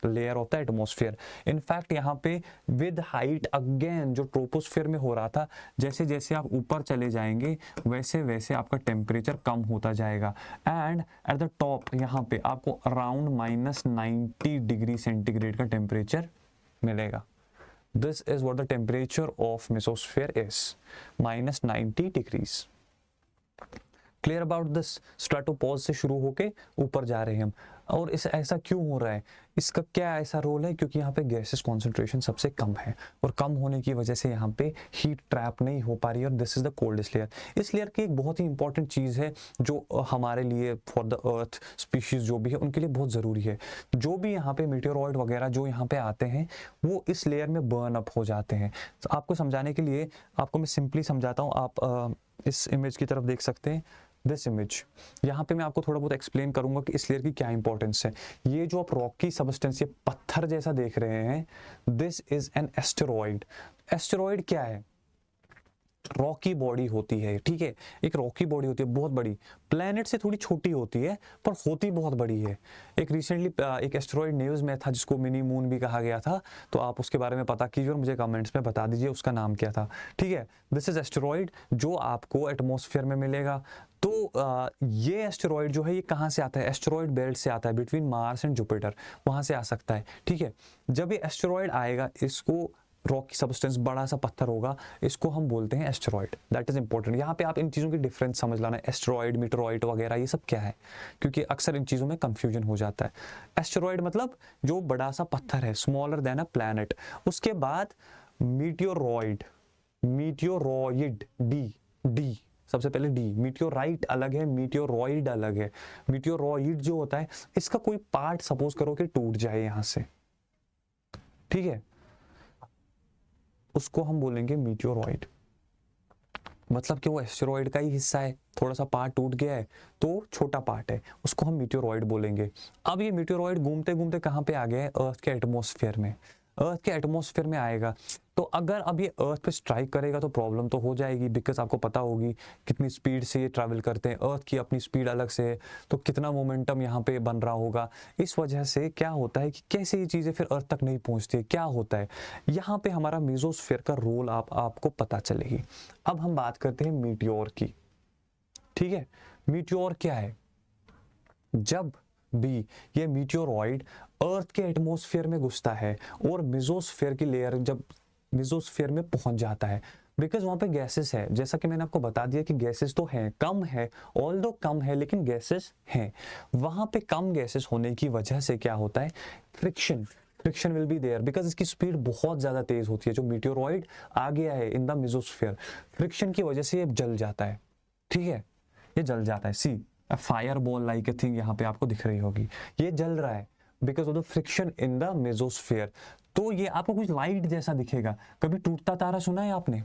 layer of the atmosphere. In fact यहाँ पे विद हाइट अगेन जो ट्रोपोस्फेयर में हो रहा था, जैसे जैसे आप ऊपर चले जाएंगे वैसे वैसे आपका टेम्परेचर कम होता जाएगा। एंड एट द टॉप यहाँ पे आपको अराउंड -90 डिग्री सेंटीग्रेड का टेम्परेचर मिलेगा। This is what the temperature of mesosphere is, -90 degrees. Clear about this? Stratopause से शुरू होके ऊपर जा रहे हैं हम। और इस ऐसा क्यों हो रहा है, इसका क्या ऐसा रोल है? क्योंकि यहाँ पे गैसेस कॉन्सेंट्रेशन सबसे कम है और कम होने की वजह से यहाँ पे हीट ट्रैप नहीं हो पा रही है और this is the coldest layer. इस लेयर की एक बहुत ही इंपॉर्टेंट चीज़ है जो हमारे लिए फॉर द अर्थ स्पीशीज जो भी है उनके लिए बहुत ज़रूरी है। जो भी यहाँ पे मीटेओरॉइड वगैरह जो यहाँ पे आते हैं वो इस लेयर में बर्न अप हो जाते हैं। तो आपको समझाने के लिए आपको मैं सिंपली समझाता हूँ। आप इस इमेज की तरफ देख सकते हैं, दिस इमेज। यहाँ पे मैं आपको थोड़ा बहुत एक्सप्लेन करूंगा कि इस लेयर की क्या इंपॉर्टेंस है। ये जो आप रॉकी सबस्टेंस, ये पत्थर जैसा देख रहे हैं, this is an asteroid. Asteroid क्या है? रॉकी बॉडी होती है, ठीक है, एक रॉकी बॉडी होती है बहुत बड़ी, प्लेनेट से थोड़ी छोटी होती है पर होती बहुत बड़ी है। एक रिसेंटली एक एस्टेरॉइड न्यूज में था जिसको मिनी मून भी कहा गया था, तो आप उसके बारे में पता कीजिए और मुझे कमेंट्स में बता दीजिए उसका नाम क्या था, ठीक है। दिस इज एस्टेरॉइड जो आपको एटमॉस्फेयर में मिलेगा। तो ये एस्टेरॉइड जो है ये कहाँ से आता है? एस्टेरॉइड बेल्ट से आता है, बिटवीन मार्स एंड जुपिटर, वहाँ से आ सकता है, ठीक है। जब ये एस्टेरॉइड आएगा, इसको रॉकी सबस्टेंस बड़ा सा पत्थर होगा, इसको हम बोलते हैं एस्टेरॉइड। That is important. यहाँ पे आप इन चीज़ों की डिफरेंस समझ लाना, एस्टेरॉइड, मीटेरॉइड वगैरह ये सब क्या है, क्योंकि अक्सर इन चीज़ों में कंफ्यूजन हो जाता है। एस्टेरॉइड मतलब जो बड़ा सा पत्थर है, स्मॉलर देन अ प्लैनेट। उसके बाद मीटियोरॉइड, मीटियोरॉइड, डी सबसे पहले डी। मीटियोराइट अलग है, मीटियोरॉइड अलग है। मीटियोरॉइड जो होता है, इसका कोई पार्ट सपोज करो कि टूट जाए यहाँ से, ठीक है, उसको हम बोलेंगे मीटियोरॉइड। मतलब कि वो एस्टेरॉइड का ही हिस्सा है, थोड़ा सा पार्ट टूट गया है तो छोटा पार्ट है, उसको हम मीटियोरॉइड बोलेंगे। अब ये मीटियोरॉइड घूमते घूमते कहाँ पे आ गया है? अर्थ के एटमॉस्फेयर में। अर्थ के एटमॉस्फेयर में आएगा तो अगर अब ये अर्थ पे स्ट्राइक करेगा तो प्रॉब्लम तो हो जाएगी, बिकॉज आपको पता होगी कितनी स्पीड से ये ट्रैवल करते हैं, अर्थ की अपनी स्पीड अलग से है, तो कितना मोमेंटम यहाँ पे बन रहा होगा। इस वजह से क्या होता है कि कैसे ये चीज़ें फिर अर्थ तक नहीं पहुँचती है, क्या होता है यहाँ पे हमारा मेसोस्फेयर का रोल आपको पता चलेगी। अब हम बात करते हैं मीटियोर की, ठीक है। मीटियोर क्या है? जब भी ये मीटियोरॉइड अर्थ के एटमॉस्फेयर में घुसता है और मेसोस्फेयर की लेयर जब मेसोस्फेयर में पहुंच जाता है, बिकॉज वहां पे गैसेस है, जैसा कि मैंने आपको बता दिया कि गैसेस तो हैं, कम है, ऑल्दो कम है लेकिन गैसेस हैं। वहां पे कम गैसेस होने की वजह से क्या होता है? Friction will be there, because इसकी स्पीड बहुत ज्यादा तेज होती है। जो मीटियोरॉइड आ गया है इन द मेसोस्फेयर, फ्रिक्शन की वजह से ये जल जाता है, ठीक है, ये जल जाता है। See fire ball like a thing यहाँ पे आपको दिख रही होगी, ये जल रहा है because of the friction in the mesosphere. तो ये आपको कुछ लाइट जैसा दिखेगा। कभी टूटता तारा सुना है आपने?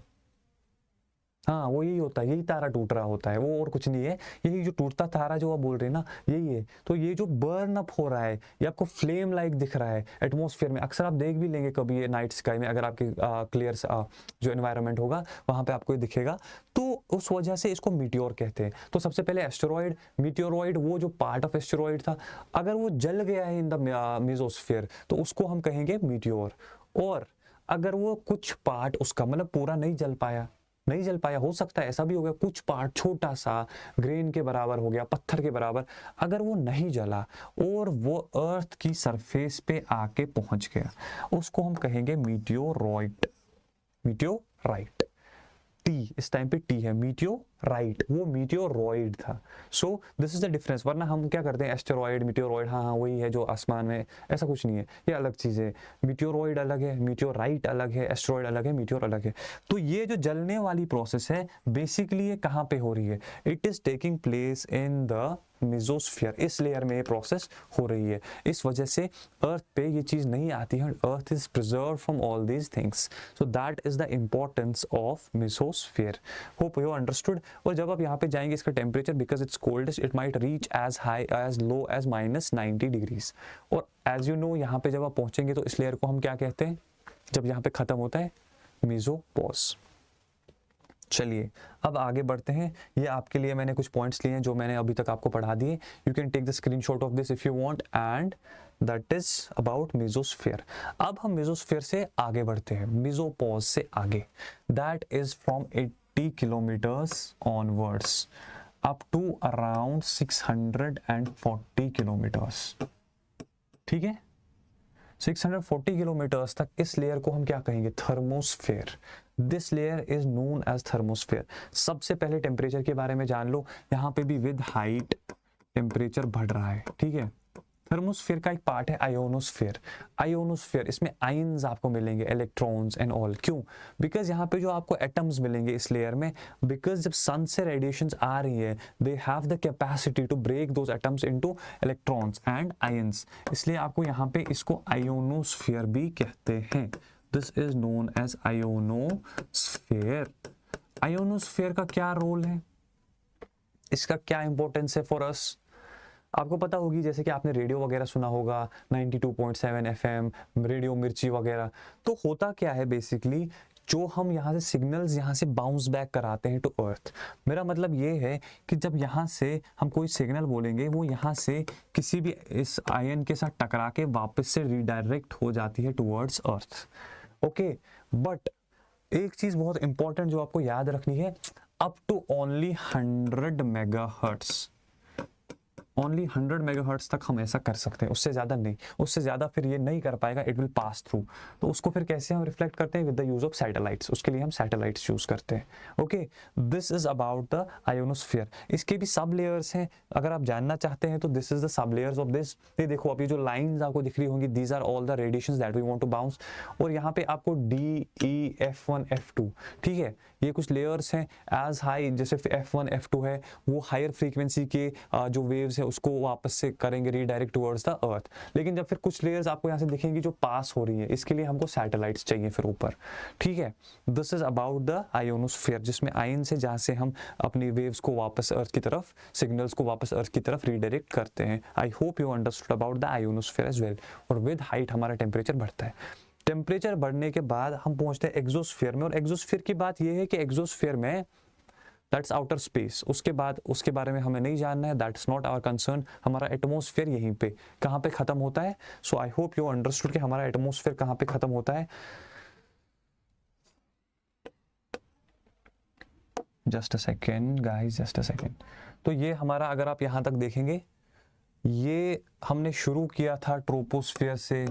हाँ वो यही होता है, यही तारा टूट रहा होता है, वो और कुछ नहीं है। यही जो टूटता तारा जो आप बोल रहे हैं ना, यही है। तो ये जो बर्न अप हो रहा है, ये आपको फ्लेम लाइक दिख रहा है एटमॉस्फेयर में। अक्सर आप देख भी लेंगे कभी ये नाइट स्काई में, अगर आपके क्लियर जो एनवायरनमेंट होगा वहाँ पे आपको ये दिखेगा। तो उस वजह से इसको मीटियोर कहते हैं। तो सबसे पहले एस्टेरॉयड, मीटियोरॉयड, वो जो पार्ट ऑफ एस्टेरॉयड था, अगर वो जल गया है इन द मेसोस्फीयर तो उसको हम कहेंगे मीटियोर। और अगर वो कुछ पार्ट उसका मतलब पूरा नहीं जल पाया, हो सकता है ऐसा भी हो गया, कुछ पार्ट छोटा सा ग्रेन के बराबर हो गया, पत्थर के बराबर, अगर वो नहीं जला और वो अर्थ की सरफेस पे आके पहुंच गया, उसको हम कहेंगे मीटियोरॉइड, मीटियोराइट। टी, इस टाइम पे टी है, मीटियोराइट, वो मीटियोरॉइड था। सो दिस इज द डिफरेंस। वरना हम क्या करते हैं, एस्टेरॉइड, मीटियोरॉइड, हाँ वही है जो आसमान में, ऐसा कुछ नहीं है, ये अलग चीज़ है। मीटियोरॉइड अलग है, मीटियोराइट अलग है, एस्टेरॉइड अलग है, मीटियोर अलग है। तो ये जो जलने वाली प्रोसेस है बेसिकली ये कहाँ पे हो रही है, it is taking place in the mesosphere, इस लेयर में ये प्रोसेस हो रही है। इस वजह से अर्थ पे ये चीज़ नहीं आती है, earth is preserve from all these things. So that is the importance of mesosphere. Hope you understood. और जब आप यहाँ पे जाएंगे, इसका temperature because it's coldest, it might reach as high as low as -90 degrees. और एज यू नो यहाँ पे जब आप पहुँचेंगे तो इस लेयर को हम क्या कहते हैं, जब यहाँ पे ख़त्म होता है, मेसोपॉज। चलिए अब आगे बढ़ते हैं। ये आपके लिए मैंने कुछ पॉइंट्स लिए हैं जो मैंने अभी तक आपको पढ़ा दिए। You can take the screenshot of this if you want, and that is about mesosphere. अब हम मेसोस्फीयर से आगे बढ़ते हैं, मेसोपॉज से आगे, that is from 80 kilometers onwards up to around 640 kilometers. ठीक है, 640 किलोमीटर्स तक इस लेयर को हम क्या कहेंगे, thermosphere. This layer is known as thermosphere. सबसे पहले टेम्परेचर के बारे में जान लो, यहाँ पे भी विद हाइट टेम्परेचर बढ़ रहा है। ठीक है, थर्मोस्फेयर का एक पार्ट है आयोनोस्फेयर। आयोनोस्फेयर, इसमें आयन्स आपको मिलेंगे, इलेक्ट्रॉन्स एंड ऑल। क्यों? बिकॉज यहाँ पे जो आपको एटम्स मिलेंगे इस लेयर में, बिकॉज जब सन से रेडिएशंस आ रही है, they have the capacity to break those atoms into electrons and ions, इसलिए आपको यहाँ पे इसको आयोनोस्फेयर भी कहते हैं। This is known as ionosphere. Ionosphere का क्या रोल है, इसका क्या इंपॉर्टेंस है फॉर अस? आपको पता होगी, जैसे कि आपने रेडियो वगैरह सुना होगा, 92.7 FM, रेडियो मिर्ची वगैरह। तो होता क्या है बेसिकली, जो हम यहाँ से सिग्नल्स यहाँ से बाउंस बैक कराते हैं टू अर्थ। मेरा मतलब ये है कि जब यहाँ से हम कोई सिग्नल बोलेंगे, वो यहाँ से किसी भी इस आयन के साथ टकरा के वापस से रीडायरेक्ट हो जाती है टुवर्ड्स अर्थ। ओके, बट एक चीज़ बहुत इंपॉर्टेंट जो आपको याद रखनी है, up to only 100 megahertz, only 100 megahertz तक हम ऐसा कर सकते हैं, उससे ज़्यादा नहीं। उससे ज़्यादा फिर ये नहीं कर पाएगा, इट विल पास थ्रू। तो उसको फिर कैसे हम रिफ्लेक्ट करते हैं, with the use of satellites. उसके लिए हम सैटेलाइट्स यूज़ करते हैं। Okay, this is about the ionosphere. इसके भी सब लेयर्स हैं, अगर आप जानना चाहते हैं तो this is the sub layers of this. ये देखो, अभी जो लाइन्स आपको दिख रही होंगी, these are all the radiations that we want to bounce. और यहाँ पे आपको D, E, F1, F2, ठीक है, ये कुछ लेयर्स हैं। एज हाई जैसे F1, F2 है, वो हायर फ्रीक्वेंसी के जो वेव्स है उसको वापस से करेंगे रीडायरेक्ट टुवर्ड्स द अर्थ। लेकिन जब फिर कुछ लेयर्स आपको यहाँ से दिखेंगी जो पास हो रही है, इसके लिए हमको सैटेलाइट्स चाहिए फिर ऊपर। ठीक है, this is about the ionosphere, जिसमें आयन से जहाँ से हम अपनी वेव्स को वापस अर्थ की तरफ, सिग्नल्स को वापस अर्थ की तरफ रीडायरेक्ट करते हैं। I hope you understood about the ionosphere as well. और विद हाइट हमारा टेम्परेचर बढ़ता है। टेम्परेचर बढ़ने के बाद हम पहुंचते हैं एक्सोस्फीयर में। और एक्सोस्फीयर की बात यह है कि एक्सोस्फीयर में दैट्स आउटर स्पेस। उसके बाद उसके बारे में हमें नहीं जानना है, दैट्स नॉट आवर कंसर्न। हमारा एटमॉस्फेयर यहीं पे कहाँ पे खत्म होता है। सो आई होप यू अंडरस्टूड कि हमारा एटमॉस्फेयर कहाँ पे खत्म होता है। Just a second guys, just a second. तो ये हमारा, अगर आप यहाँ तक देखेंगे, ये हमने शुरू किया था ट्रोपोस्फेयर से,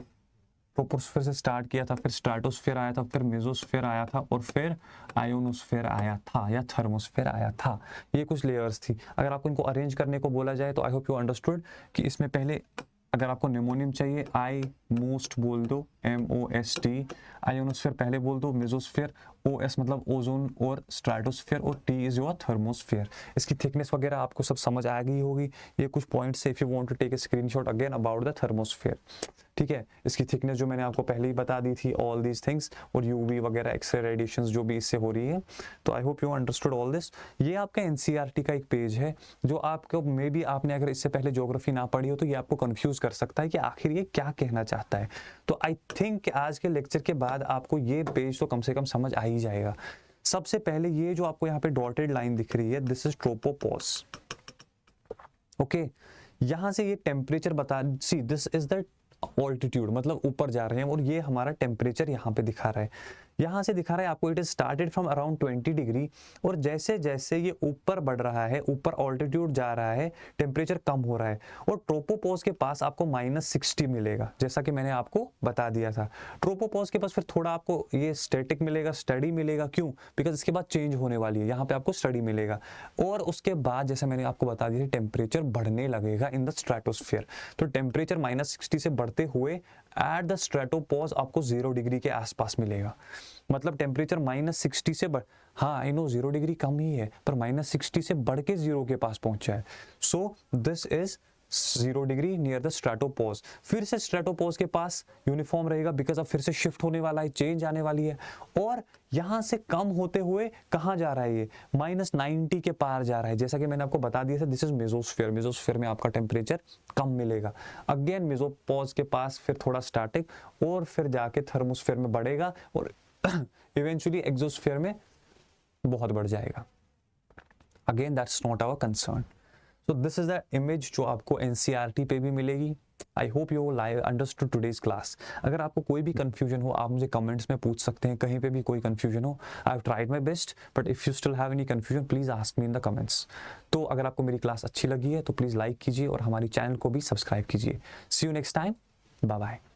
ट्रोपोस्फेयर से स्टार्ट किया था, फिर स्ट्रेटोस्फेयर आया था, फिर मेसोस्फेयर आया था, और फिर आयोनोस्फेयर आया था या थर्मोस्फेयर आया था। ये कुछ लेयर्स थी। अगर आपको इनको अरेंज करने को बोला जाए तो आई होप यू अंडरस्टूड कि इसमें पहले, अगर आपको निमोनियम चाहिए, आई मोस्ट बोल दो, MOST, आयोनोस्फेयर पहले बोल दो, मेसोस्फेयर OS मतलब ओजोन और स्ट्रेटोस्फीयर, और T इज योर थर्मोस्फीयर। इसकी थिकनेस वगैरह आपको सब समझ आ गई होगी। ये कुछ points if you want to take a screenshot again about the thermosphere, ठीक है। इसकी थिकनेस जो मैंने आपको पहले ही बता दी थी, ऑल दीज थिंग्स, और यूवी वगैरह एक्सरे रेडिएशन जो भी इससे हो रही है। तो आई hope you understood all this. ये आपका एनसीईआरटी का एक पेज है जो आपको मे बी आपने अगर इससे पहले ज्योग्राफी ना पढ़ी हो तो ये आपको कंफ्यूज कर सकता है कि आखिर ये क्या कहना चाहता है। तो आई थिंक आज के लेक्चर के बाद आपको ये पेज तो कम से कम समझ आ ही जाएगा। सबसे पहले ये जो आपको यहाँ पे डॉटेड लाइन दिख रही है, दिस इज ट्रोपोपॉज, ओके। यहां से ये टेम्परेचर बता, सी दिस इज द ऑल्टीट्यूड, मतलब ऊपर जा रहे हैं, और ये हमारा टेम्परेचर यहाँ पे दिखा रहा है। यहाँ से दिखा रहा है आपको it is started from around 20 degree, और जैसे जैसे ये ऊपर बढ़ रहा है, ऊपर ऑल्टीट्यूड जा रहा है, टेम्परेचर कम हो रहा है, और ट्रोपोपॉज के पास आपको -60 मिलेगा, जैसा कि मैंने आपको बता दिया था। ट्रोपोपॉज के पास फिर थोड़ा आपको ये स्टैटिक मिलेगा, स्टडी मिलेगा, क्यों? बिकॉज इसके बाद चेंज होने वाली है, यहाँ पे आपको स्टडी मिलेगा, और उसके बाद जैसे मैंने आपको बता दिया टेम्परेचर बढ़ने लगेगा इन द स्ट्रेटोस्फीयर। तो टेम्परेचर -60 से बढ़ते हुए एट द स्ट्रेटोपॉज आपको 0 डिग्री के आसपास मिलेगा। मतलब टेम्परेचर -60 से बढ़, हाँ आई नो 0 डिग्री कम ही है, पर -60 से बढ़ के 0 के पास पहुंचा है। So this is 0 degree near the stratopause. फिर से स्ट्रेटोपॉज के पास यूनिफॉर्म रहेगा, बिकॉज अब फिर से शिफ्ट होने वाला है, चेंज आने वाली है, और यहां से कम होते हुए कहां जा रहा है, ये -90 के पार जा रहा है, जैसा कि मैंने आपको बता दिया था। दिस इज मेसोस्फीयर, मेसोस्फीयर में आपका टेम्परेचर कम मिलेगा। अगेन मेसोपॉज के पास फिर थोड़ा स्टैटिक, और फिर जाके थर्मोस्फीयर में बढ़ेगा, और इवेंचुअली एक्सोस्फीयर में बहुत बढ़ जाएगा। Again that's not our concern. So this is the image जो आपको NCERT पे भी मिलेगी। I hope you understood today's class. अगर आपको कोई भी confusion हो, आप मुझे comments में पूछ सकते हैं, कहीं पे भी कोई confusion हो। I've tried my best, but if you still have any confusion, please ask me in the comments. तो अगर आपको मेरी क्लास अच्छी लगी है तो प्लीज़ लाइक कीजिए और हमारी चैनल को भी सब्सक्राइब कीजिए। See you next time. Bye bye.